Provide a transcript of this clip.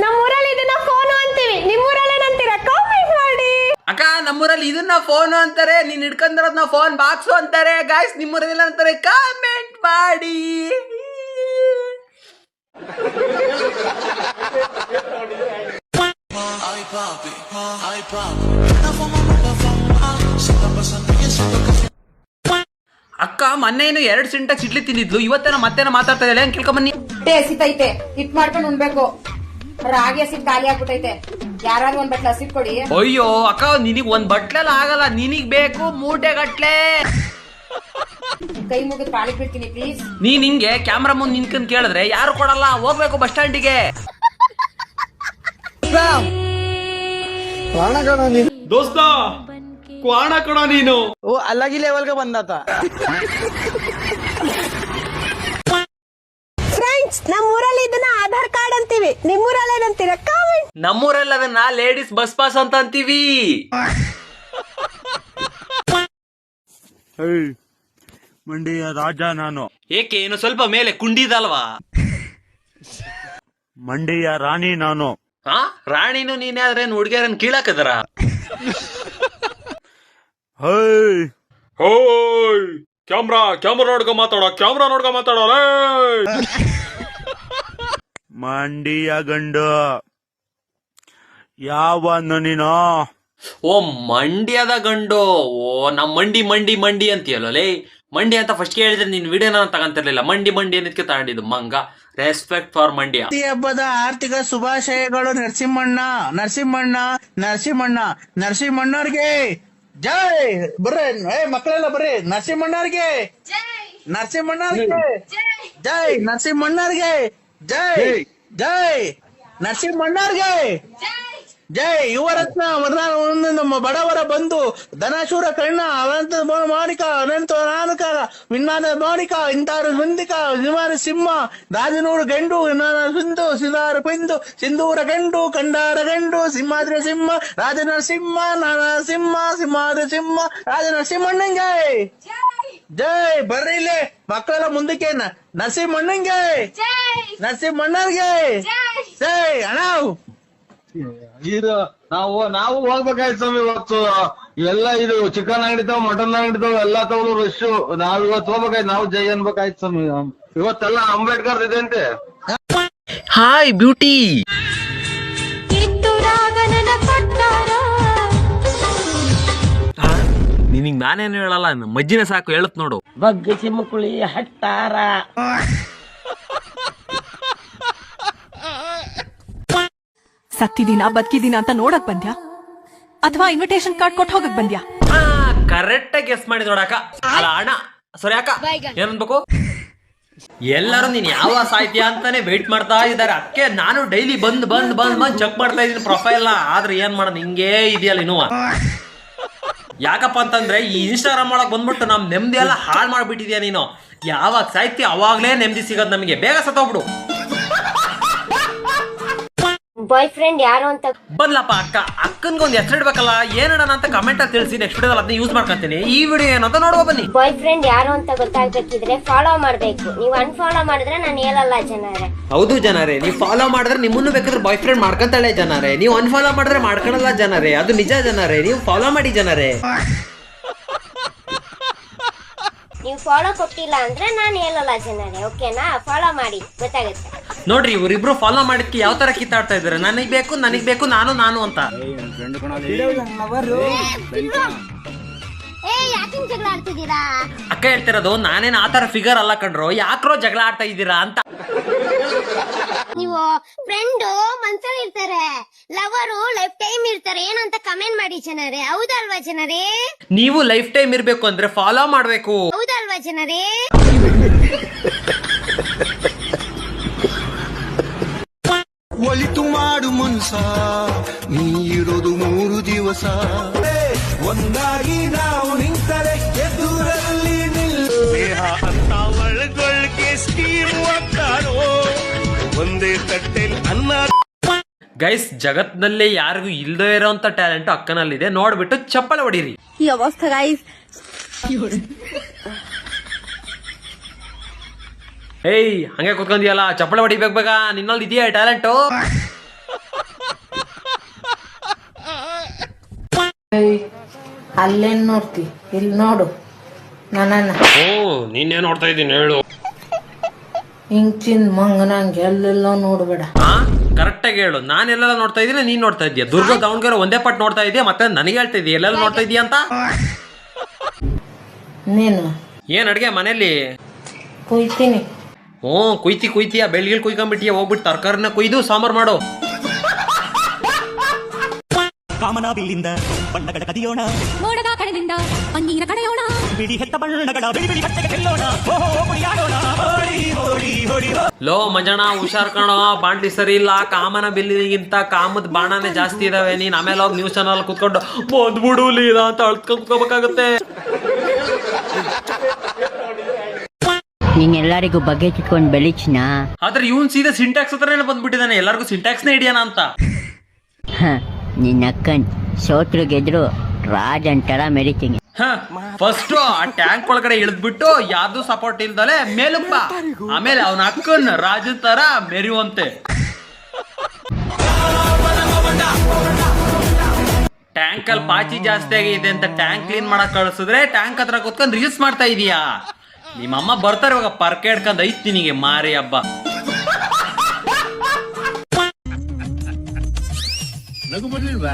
ನಮ್ಮೂರಲ್ಲಿ ಇದನ್ನ ಫೋನ್ ಅಂತೀವಿ, ನಿಮ್ಮೂರಲ್ಲಿ ಏನಂತೀರಾ ಕಾಮೆಂಟ್ ಮಾಡಿ. ಅಕ್ಕ ನಮ್ಮೂರಲ್ಲಿ ಇದನ್ನ ಫೋನ್ ಅಂತಾರೆ, ನೀನ್ ಹಿಡ್ಕೊಂಡಿರೋದ್ನ ಫೋನ್ ಬಾಕ್ಸು ಅಂತಾರೆ. ಗಾಯ್ಸ್ ನಿಮ್ಮೂರಲ್ಲಿ ಅಂತಾರೆ, ಕಾಮೆಂಟ್ ಮಾಡಿ. ಅಕ್ಕ ಮೊನ್ನೆ ಏನು 2 ಸಿಂಟೆಕ್ಸ್ ಇಡ್ಲಿ ತಿಂದಿದ್ಲು, ಇವತ್ತೇನ ಮತ್ತೇನ ಮಾತಾಡ್ತಾ ಇದ್ದಾಳೆ, ಹೆಂಗ್ ಕೇಳ್ಕೊಂಬನ್ನಿ. ಹಸಿತೈತೆ ಹಿಟ್ ಮಾಡ್ಕೊಂಡು ಉಣ್ಬೇಕು, ರಾಗಿ ಹಸಿಟ್ ಖಾಲಿ ಆಗ್ಬಿಟ್ಟೈತೆ, ಯಾರು ಒಂದ್ ಬಟ್ಲ ಹಸಿಟ್ ಕೊಡಿ. ಅಯ್ಯೋ ಅಕ್ಕ ನಿನಗ್ ಒಂದ್ ಬಟ್ಲೆಲ್ಲ ಆಗಲ್ಲ, ನಿನಗ್ ಬೇಕು ಮೂಟೆ ಗಟ್ಲೆ. ಕೈ ಮುಗಿದ್ ಪಾಲಿಗೆ ಬಿಡ್ತೀನಿ ಪ್ಲೀಸ್. ನೀನ್ ಹಿಂಗೆ ಕ್ಯಾಮ್ರಾ ಮುಂದ್ ನಿನ್ಕೊಂಡ್ ಕೇಳಿದ್ರೆ ಯಾರು ಕೊಡಲ್ಲ, ಹೋಗ್ಬೇಕು ಬಸ್ ಸ್ಟ್ಯಾಂಡಿಗೆ. ದೋಸ್ತ ಕ್ವಾಣ ಕಣ ನೀನು. ಓ ಅಲ್ಲಾಗಿ ಲೆವೆಲ್ಗೆ ಬಂದಾತ. ಫ್ರೆಂಡ್ಸ್ ನಮ್ಮೂರಲ್ಲಿ ಇದನ್ನ ಆಧಾರ್ ಕಾರ್ಡ್ ಅಂತೀವಿ, ನಿಮ್ಮೂರಲ್ಲಿ ಏನಂತೀರಾ ಕಾಮೆಂಟ್. ನಮ್ಮೂರಲ್ಲಿ ಅದನ್ನ ಲೇಡೀಸ್ ಬಸ್ ಪಾಸ್ ಅಂತ ಅಂತೀವಿ. ಮಂಡ್ಯ ರಾಜ ನಾನು. ಏಕೆ ಏನು ಸ್ವಲ್ಪ ಮೇಲೆ ಕುಂಡಿದಲ್ವಾ? ಮಂಡ್ಯ ರಾಣಿ ನಾನು. ಹಾ ರಾಣಿನು ನೀನೇ ಆದ್ರೆ ಹುಡುಗಿಯರನ್ ಕೀಳಾಕದರ. ಕ್ಯಾಮ್ರಾ ನೋಡ್ಕ ಮಾತಾಡೋ. ಮಂಡ್ಯ ಗಂಡು ಯಾವನು ನೀನು? ಓ ಮಂಡ್ಯದ ಗಂಡು. ಓ ನಮ್ ಮಂಡಿ ಅಂತೀಯಲ್ಲ ಲೇ. ಮಂಡಿ ಅಂತ ಫಸ್ಟ್ ಕೇಳಿದ್ರೆ ನೀನ್ ವಿಡಿಯೋನ ತಗೊಂತಿರ್ಲಿಲ್ಲ. ಮಂಡಿ ಅನ್ನೋದಕ್ಕೆ ತಗೊಂಡಿದ್ದು ಮಂಗ. Respect for Mandya. ಹಬ್ಬದ ಆರ್ಥಿಕ ಶುಭಾಶಯಗಳು. ನರಸಿಂಹಣ್ಣವ್ರಿಗೆ ಜೈ. ಬರ್ರಿ ಮಕ್ಕಳೆಲ್ಲ ಬರ್ರಿ. ನರಸಿಂಹಣ್ಣವ್ರಿಗೆ ಜೈ. ನರಸಿಂಹಣ್ಣವ್ರಿಗೆ ಜೈ. ನರಸಿಂಹಣ್ಣವ್ರಿಗೆ ಜೈ. ಯುವರತ್ನ ನಮ್ಮ ಬಡವರ ಬಂಧು ಧನಶೂರ ಕರ್ಣ ಅನಂತ ಮೌನಿಕ ಅನಂತ ನಾನಕ ವಿನ್ನಾದ ಮೌನಿಕ ಇಂತಾರು ಮುಂದಿಕ ನಿವಾರ ಸಿಂಹ ರಾಜನೂರು ಗಂಡು ಸಿಂಧು ಸಿದಾರ ಪಿಂದು ಸಿಂಧೂರ ಗಂಡು ಕಂಡಾರ ಗಂಡು ಸಿಂಹಾದ್ರಿ ಸಿಂಹ ರಾಜನ ಸಿಂಹ ಸಿಂಹಾದ್ರಿ ಸಿಂಹ ರಾಜನ ಸಿಂಹಣ್ಣಂಗೆ ಜೈ. ಬರ್ರಿ ಇಲ್ಲಿ ಮಕ್ಕಳೆಲ್ಲ ಮುಂದಕ್ಕೆ. ನರಸಿಂಹಣ್ಣಂಗೆ ನರಸಿಂಹಣ್ಣವ್ರಿಗೆ ಜೈ. ಅಣ್ಣ ಇದು ನಾವು ಹೋಗ್ಬೇಕಾಯ್ತು ಸ್ವಾಮಿ. ಇವತ್ತು ಎಲ್ಲ ಇದು ಚಿಕನ್ ಅಂಗಡಿ ತಾವ್, ಮಟನ್ ಅಂಗಡಿ ತಾವ್, ಎಲ್ಲಾ ತಗೊಳ್ಳೋ ರಶ್. ನಾವ್ ಇವತ್ತು ಹೋಗ್ಬೇಕಾಯ್ತು, ನಾವು ಜೈ ಅನ್ಬೇಕಾಯ್ತು ಸ್ವಾಮಿ. ಇವತ್ತೆಲ್ಲ ಅಂಬೇಡ್ಕರ್ ಇದೆ ಅಂತೆ. Hi beauty. ನಿನಗ್ ನಾನೇನು ಹೇಳಲ್ಲ, ಮಜ್ಜಿನ ಸಾಕು ಹೇಳತ್ ನೋಡು. ಬಗ್ಗಿಸಿ ಮುಕುಳಿ ಹಟ್ಟಾರ. ಸತ್ತಿದೀನ ಬದುಕಿದೀನ ಅಂತ ನೋಡಕ್ ಬಂದ್ಯಾ ಅಥವಾ ಇನ್ವಿಟೇಷನ್ ಕಾರ್ಡ್ ಕೊಟ್ಟು ಹೋಗಕ್ ಬಂದ್ಯಾ? ಕರೆಕ್ಟ್ ಆಗಿ ಗೆಸ್ ಮಾಡಿ ನೋಡಕ. ಅಲ್ಲ ಅಣ್ಣ ಸರಿ ಅಕ್ಕ ಏನನ್ಬೇಕು? ಎಲ್ಲರೂ ನೀನ್ ಯಾವ ಸಾಹಿತ್ಯ ಅಂತಾನೆ ವೇಟ್ ಮಾಡ್ತಾ ಇದಾರೆ. ಅದಕ್ಕೆ ನಾನು ಡೈಲಿ ಬಂದ್ ಚೆಕ್ ಮಾಡ್ತಾ ಇದೀನಿ ಪ್ರೊಫೈಲ್. ಆದ್ರೆ ಏನ್ ಮಾಡೋದು, ಹಿಂಗೇ ಇದೆಯಲ್ಲ ಇನ್ನುವ. ಯಾಕಪ್ಪ ಅಂತಂದ್ರೆ ಈ ಇನ್ಸ್ಟಾಗ್ರಾಮ್ ಒಳಗ್ ಬಂದ್ಬಿಟ್ಟು ನಮ್ ನೆಮ್ಮದಿ ಎಲ್ಲ ಹಾಳು ಮಾಡ್ಬಿಟ್ಟಿದ್ಯಾ ನೀನು. ಯಾವಾಗ ಸಾಹಿತ್ಯ ಅವಾಗ್ಲೇ ನೆಮ್ಮದಿ ಸಿಗೋದು ನಮಗೆ. ಬೇಗ ಸತ್ತೋಗ್ಬಿಡು. ಬಾಯ್ ಫ್ರೆಂಡ್ ಯಾರು ಅಂತ ಬಂದ್ಲಪ್ಪ ಅಕ್ಕನ್ಗೊಂದು ಹೆಸರು ಇಡ್ಬೇಕಲ್ಲ. ಏನಣ್ಣ ಅಂತ ಕಮೆಂಟ್ ಅಲ್ಲಿ ತಿಳಿಸಿ. ನೆಕ್ಸ್ಟ್ ವಿಡಿಯೋದಲ್ಲಿ ಅದನ್ನ ಯೂಸ್ ಮಾಡ್ಕೊಂತೀನಿ. ಈ ವಿಡಿಯೋ ಏನು ಅಂತ ನೋಡುವ ಬನ್ನಿ. ಬಾಯ್ ಫ್ರೆಂಡ್ ಯಾರು ಅಂತ ಗೊತ್ತಾಗ್ಬೇಕಿದ್ರೆ ಫಾಲೋ ಮಾಡ್ಬೇಕು. ನೀವು ಅನ್ಫಾಲೋ ಮಾಡಿದ್ರೆ ನಾನು ಹೇಳಲ್ಲ ಜನರೇ. ಹೌದು ಜನರೇ, ನೀವು ಫಾಲೋ ಮಾಡಿದ್ರೆ ನಿಮ್ಮನ್ನು ಬೇಕಾದ್ರೆ ಬಾಯ್ ಫ್ರೆಂಡ್ ಮಾಡ್ಕೊಂತಾಳೆ ಜನರೇ. ನೀವು ಅನ್ಫಾಲೋ ಮಾಡಿದ್ರೆ ಮಾಡ್ಕೊಳಲ್ಲ ಜನರೇ. ಅದು ನಿಜ ಜನರೇ. ನೀವು ಫಾಲೋ ಮಾಡಿ ಜನರೇ. ನೀವು ಫಾಲೋ ಕೊಟ್ಟಿಲ್ಲ ಅಂದ್ರೆ ನಾನು ಹೇಳಲ್ಲ ಜನರೇ. ಓಕೆನಾ? ಫಾಲೋ ಮಾಡಿ, ಗೊತ್ತಾಗುತ್ತೆ. ನೋಡ್ರಿ ಇವ್ರಿಬ್ರು ಫಾಲೋ ಮಾಡಿದ್ಕೆ ಯಾವ ತರ ಕಿತ್ತಾಡ್ತಾ ಇದಾರೆ. ನನಗ್ ಬೇಕು ನಾನು ಅಂತ. ಅಕ್ಕ ಹೇಳ್ತಿರೋದು ನಾನೇನ್ ಆತರ ಫಿಗರ್ ಅಲ್ಲ ಕಣ್ರು. ಯಾಕ್ರೋ ಜಗಳ ಆಡ್ತಾ ಇದ್ದೀರಾ ಅಂತ. ನೀವು ಫ್ರೆಂಡ್ ಮನ್ಸಲ್ಲಿ ಇರ್ತಾರೆ, ಲವರು ಲೈಫ್ ಟೈಮ್ ಇರ್ತಾರೆ. ಏನಂತ ಕಮೆಂಟ್ ಮಾಡಿ ಜನರೇ. ಹೌದಲ್ವಾ ಜನರೇ? ನೀವು ಲೈಫ್ ಟೈಮ್ ಇರ್ಬೇಕು ಅಂದ್ರೆ ಫಾಲೋ ಮಾಡ್ಬೇಕು. ಹೌದಲ್ವಾ ಜನರೇ? ಒಲಿತು ಮಾಡು ಮನ್ಸ, ನೀ ಇರೋದು 3 ದಿವಸ. ಒಂದಾಗಿ ನಾವು ನಿಂತರೆ ಎದುರಲ್ಲಿ ನಿಲ್ಲೇಹ ಅಂತ ಒಳಗೊಳಗೆ ಸ್ಟೀರು ಅಂತಾರೋ. ಒಂದೇ ತಟ್ಟೆಲ್ ಅನ್ನ. ಗೈಸ್ ಜಗತ್ನಲ್ಲಿ ಯಾರಿಗೂ ಇಲ್ದೇ ಇರೋಂತ ಟ್ಯಾಲೆಂಟ್ ಅಕ್ಕನಲ್ಲಿದೆ. ನೋಡ್ಬಿಟ್ಟು ಚಪ್ಪಲ ಹೊಡೀರಿ. ಈ ಅವಸ್ಥೆ ಗೈಸ್. ಏಯ್ ಹಂಗೆ ಕೂತ್ಕೊಂದಿಯಲ್ಲ, ಚಪ್ಪಳ ಹೊಡಿಬೇಕು ಬೇಗ. ನಿನ್ನಲ್ಲಿ ಇದೆಯಾ ಟ್ಯಾಲೆಂಟು? ಅಲ್ಲೇನ್ ನೋಡ್ತಿ ಇಲ್ಲಿ ನೋಡು ನನ್ನ ನೀನೇ ನೋಡ್ತಾ ಇದ್ದೀನಿ ಹೇಳು. ಹಿಂಚಿನ್ ಮಂಗನಂಗೆ ಎಲ್ಲೆಲ್ಲ ನೋಡ್ಬೇಡ. ಕರೆಕ್ಟ್ ಆಗಿ ಹೇಳು. ನಾನೆಲ್ಲ ನೋಡ್ತಾ ಇದ್ದೀನಿ, ನೀನ್ ನೋಡ್ತಾ ಇದೀಯ. ದುರ್ಗ ದಾವಣಗೆರೆ ಒಂದೇ ಪಟ್ಟು ನೋಡ್ತಾ ಇದೀಯ, ಮತ್ತೆ ನನಗೆ ಹೇಳ್ತಾ ಇದೀಯ ಎಲ್ಲೆಲ್ಲ ನೋಡ್ತಾ ಇದೀಯ ಅಂತ. ನೀನು ಏನ್ ಅಡ್ಗೆ ಮನೇಲಿ? ಕುಯ್ತೀನಿ. ಕುಯ್ತೀಯ ಬೆಳ್ಗಿಲ್ ಕುಯ್ಕೊಂಡ್ಬಿಟ್ಟಿಯ. ಹೋಗ್ಬಿಟ್ಟು ತರಕಾರಿನ ಕುಯ್ದು ಸಾಂಬಾರ್ ಮಾಡು. ಕಾಮನ ಬಿಲ್ಲಿಂದ ಬಣ್ಣಗಳ ಕದಿಯೋಣ, ಮೋಡದ ಕಡೆಯಿಂದ ಪನ್ನೀರ ಕಡೆಯೋಣ, ಬಿಡಿ ಹೆತ್ತ ಬಣ್ಣಗಳ ಬಿಡಿ ಬಿಡಿ ಬಟ್ಟೆಗೆ ಚೆಲ್ಲೋಣ, ಓಹೋ ಕುಣಿಯಾಡೋಣ, ಹೋಳಿ ಹೋಳಿ ಹೋಳಿ. ಲೋ ಮಂಜಣ್ಣ, ಹುಷಾರ್ ಕಣೋ, ಬಾಂಡ್ಲಿ ಸರಿ ಇಲ್ಲ. ಕಾಮನ ಬಿಲ್ಲಿಗಿಂತ ಕಾಮದ ಬಾಣನೇ ಜಾಸ್ತಿ ಇದಾವೆ. ನೀನ್ ಆಮೇಲೆ ಹೋಗಿ ನ್ಯೂಸ್ ಚಾನಲ್ ಕುತ್ಕೊಂಡು ಬಂದ್ಬಿಡು ಲೀಲ ಅಂತ ಅಳ್ತ್ಕೊಂಡ್ಕೋಬೇಕಾಗತ್ತೆ. ನೀನ್ ಎಲ್ಲರಿಗೂ ಬಗೆ ಚಿಟ್ಕೊಂಡ್ ಬೆಳಿಚ್ನ. ಆದ್ರೆ ಇವನ್ ಸೀದಾ ಸಿಂಟ್ಯಾಕ್ಸ್ ಹತ್ರನೇ ಬಂದ್ಬಿಟ್ಟಿದ್ದಾನೆ, ಎಲ್ಲರಿಗೂ ಸಿಂಟ್ಯಾಕ್ಸ್ನೇ ಹಿಡಿಯೋಣ ಅಂತ. ನಿನ್ನ ಅಕ್ಕನ್ ಸೋತ್ರು ಗೆದ್ರು ರಾಜ್ ಅಂತಾರ ಮೆರಿತೀನಿ. ಫಸ್ಟ್ ಆ ಟ್ಯಾಂಕ್ ಒಳಗಡೆ ಇಳಿದ್ಬಿಟ್ಟು ಯಾವ್ದು ಸಪೋರ್ಟ್ ಇಲ್ದಲೆ ಮೇಲುಪ್ಪ, ಆಮೇಲೆ ಅವನ ಅಕ್ಕನ್ ರಾಜನ್ ತರ ಮೆರಿಯುವಂತೆ. ಟ್ಯಾಂಕ್ ಅಲ್ಲಿ ಪಾಚಿ ಜಾಸ್ತಿ ಆಗಿದೆ ಅಂತ ಟ್ಯಾಂಕ್ ಕ್ಲೀನ್ ಮಾಡಕ್ ಕಳ್ಸಿದ್ರೆ ಟ್ಯಾಂಕ್ ಹತ್ರ ಕೂತ್ಕೊಂಡ್ ರೀಲ್ಸ್ ಮಾಡ್ತಾ ಇದೀಯಾ. ನಿಮ್ಮಮ್ಮ ಬರ್ತಾರೆ ಇವಾಗ ಪರ್ಕೆ ಹಿಡ್ಕೊಂಡ್ ಐತ್ ನಿನಗೆ ಮಾರಿ ಹಬ್ಬ. ನಗು ಬರ್ಲಿಲ್ವಾ?